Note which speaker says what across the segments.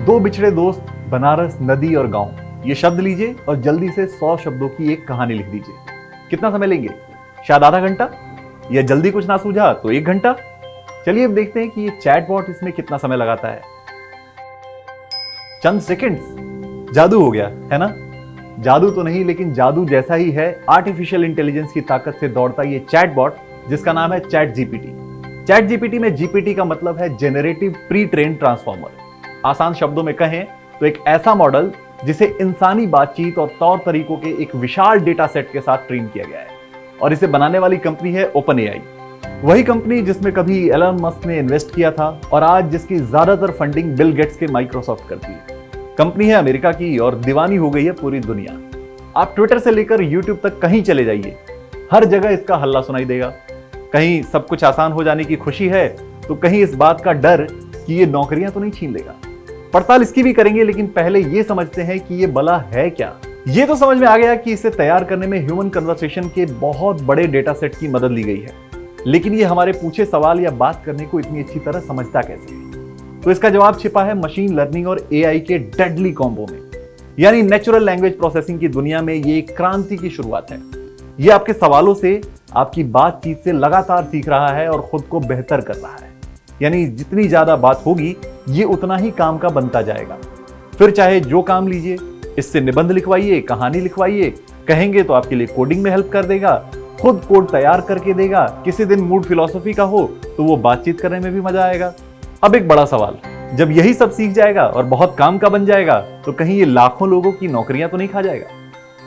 Speaker 1: दो बिछड़े दोस्त, बनारस, नदी और गांव। ये शब्द लीजिए और जल्दी से 100 शब्दों की एक कहानी लिख दीजिए। कितना समय लेंगे? शायद आधा घंटा, या जल्दी कुछ ना सूझा तो 1 घंटा। चलिए अब देखते हैं कि ये चैटबॉट इसमें कितना समय लगाता है। चंद सेकंड्स, जादू हो गया है ना? जादू तो नहीं, लेकिन जादू जैसा ही है आर्टिफिशियल इंटेलिजेंस की ताकत से दौड़ता ये चैटबॉट, जिसका नाम है चैट जीपीटी। चैट जीपीटी में जीपीटी का मतलब है जेनरेटिव प्री ट्रेन ट्रांसफॉर्मर। आसान शब्दों में कहें तो एक ऐसा मॉडल जिसे इंसानी बातचीत और तौर तरीकों के एक विशाल डेटा सेट के साथ ट्रेन किया गया है। और इसे बनाने वाली कंपनी है ओपन एआई, वही कंपनी जिसमें कभी एलन मस्क ने इन्वेस्ट किया था और आज जिसकी ज्यादातर फंडिंग बिल गेट्स के माइक्रोसॉफ्ट करती है। कंपनी है अमेरिका की और दीवानी हो गई है पूरी दुनिया। आप ट्विटर से लेकर यूट्यूब तक कहीं चले जाइए, हर जगह इसका हल्ला सुनाई देगा। कहीं सब कुछ आसान हो जाने की खुशी है, तो कहीं इस बात का डर कि ये नौकरियां तो नहीं छीन लेगा। पड़ताल इसकी भी करेंगे, लेकिन पहले ये समझते हैं कि ये भला है क्या। ये तो समझ में आ गया कि इसे तैयार करने में ह्यूमन कन्वर्सेशन के बहुत बड़े डेटा सेट की मदद ली गई है, लेकिन ये हमारे पूछे सवाल या बात करने को इतनी अच्छी तरह समझता कैसे है? तो इसका जवाब छिपा है मशीन लर्निंग और एआई के डेडली कॉम्बो में। यानी नेचुरल लैंग्वेज प्रोसेसिंग की दुनिया में ये एक क्रांति की शुरुआत है। ये आपके सवालों से, आपकी बातचीत से लगातार सीख रहा है और खुद को बेहतर कर रहा है। यानी जितनी ज्यादा बात होगी, ये उतना ही काम का बनता जाएगा। फिर चाहे जो काम लीजिए, इससे निबंध लिखवाइए, कहानी लिखवाइए, कहेंगे तो आपके लिए कोडिंग में हेल्प कर देगा, खुद कोड तैयार करके देगा। किसी दिन मूड फिलॉसफी का हो तो वो बातचीत करने में भी मजा आएगा। अब एक बड़ा सवाल, जब यही सब सीख जाएगा और बहुत काम का बन जाएगा, तो कहीं ये लाखों लोगों की नौकरियां तो नहीं खा जाएगा?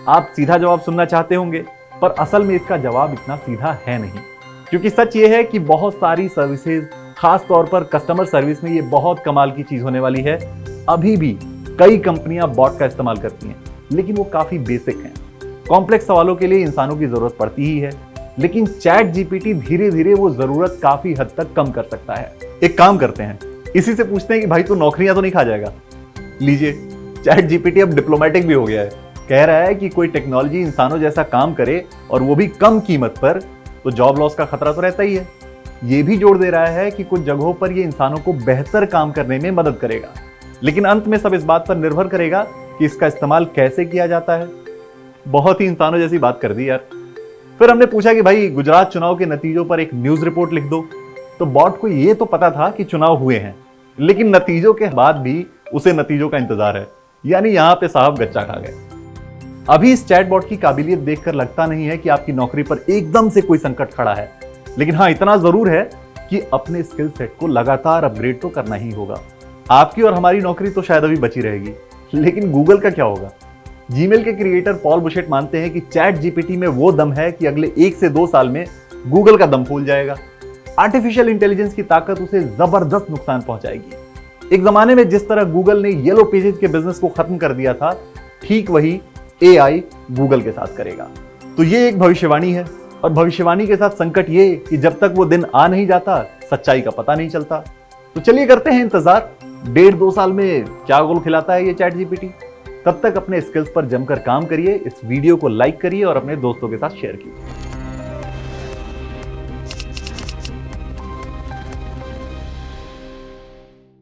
Speaker 1: आप सीधा जवाब सुनना चाहते होंगे, पर असल में इसका जवाब इतना सीधा है नहीं। क्योंकि सच ये है कि बहुत सारी सर्विसेज, खास तौर पर कस्टमर सर्विस में ये बहुत कमाल की चीज होने वाली है। अभी भी कई कंपनियां बॉट का इस्तेमाल करती हैं, लेकिन वो काफी बेसिक हैं। कॉम्प्लेक्स सवालों के लिए इंसानों की जरूरत पड़ती ही है, लेकिन चैट जीपीटी धीरे धीरे वो जरूरत काफी हद तक कम कर सकता है। एक काम करते हैं, इसी से पूछते हैं कि भाई तू नौकरियां तो नहीं खा जाएगा? लीजिए, चैट जीपीटी अब डिप्लोमेटिक भी हो गया है। कह रहा है कि कोई टेक्नोलॉजी इंसानों जैसा काम करे और वो भी कम कीमत पर, तो जॉब लॉस का खतरा तो रहता ही है। ये भी जोड़ दे रहा है कि कुछ जगहों पर ये इंसानों को बेहतर काम करने में मदद करेगा, लेकिन अंत में सब इस बात पर निर्भर करेगा कि इसका इस्तेमाल कैसे किया जाता है। बहुत ही इंसानों जैसी बात कर दी यार। फिर हमने पूछा कि भाई गुजरात चुनाव के नतीजों पर एक न्यूज रिपोर्ट लिख दो, तो बॉट को ये तो पता था कि चुनाव हुए हैं, लेकिन नतीजों के बाद भी उसे नतीजों का इंतजार है। यानी यहां पे साहब गच्चा खा गए। अभी इस चैटबॉट की काबिलियत देखकर लगता नहीं है कि आपकी नौकरी पर एकदम से कोई संकट खड़ा है, लेकिन हाँ इतना जरूर है कि अपने स्किल सेट को लगातार अपग्रेड तो करना ही होगा। आपकी और हमारी नौकरी तो शायद अभी बची रहेगी, लेकिन गूगल का क्या होगा? जीमेल के क्रिएटर पॉल बुशेट मानते हैं कि चैट जीपीटी में वो दम है कि अगले 1 से 2 साल में गूगल का दम फूल जाएगा। आर्टिफिशियल इंटेलिजेंस की ताकत उसे जबरदस्त नुकसान पहुंचाएगी। एक जमाने में जिस तरह गूगल ने येलो पेजेस के बिजनेस को खत्म कर दिया था, ठीक वही एआई गूगल के साथ करेगा। तो ये एक भविष्यवाणी है, और भविष्यवाणी के साथ संकट ये कि जब तक वो दिन आ नहीं जाता, सच्चाई का पता नहीं चलता। तो चलिए करते हैं इंतजार, 1.5-2 साल में क्या गोल खिलाता है ये चैट जीपीटी। तब तक अपने स्किल्स पर जमकर काम करिए, इस वीडियो को लाइक करिए और अपने दोस्तों के साथ शेयर कीजिए।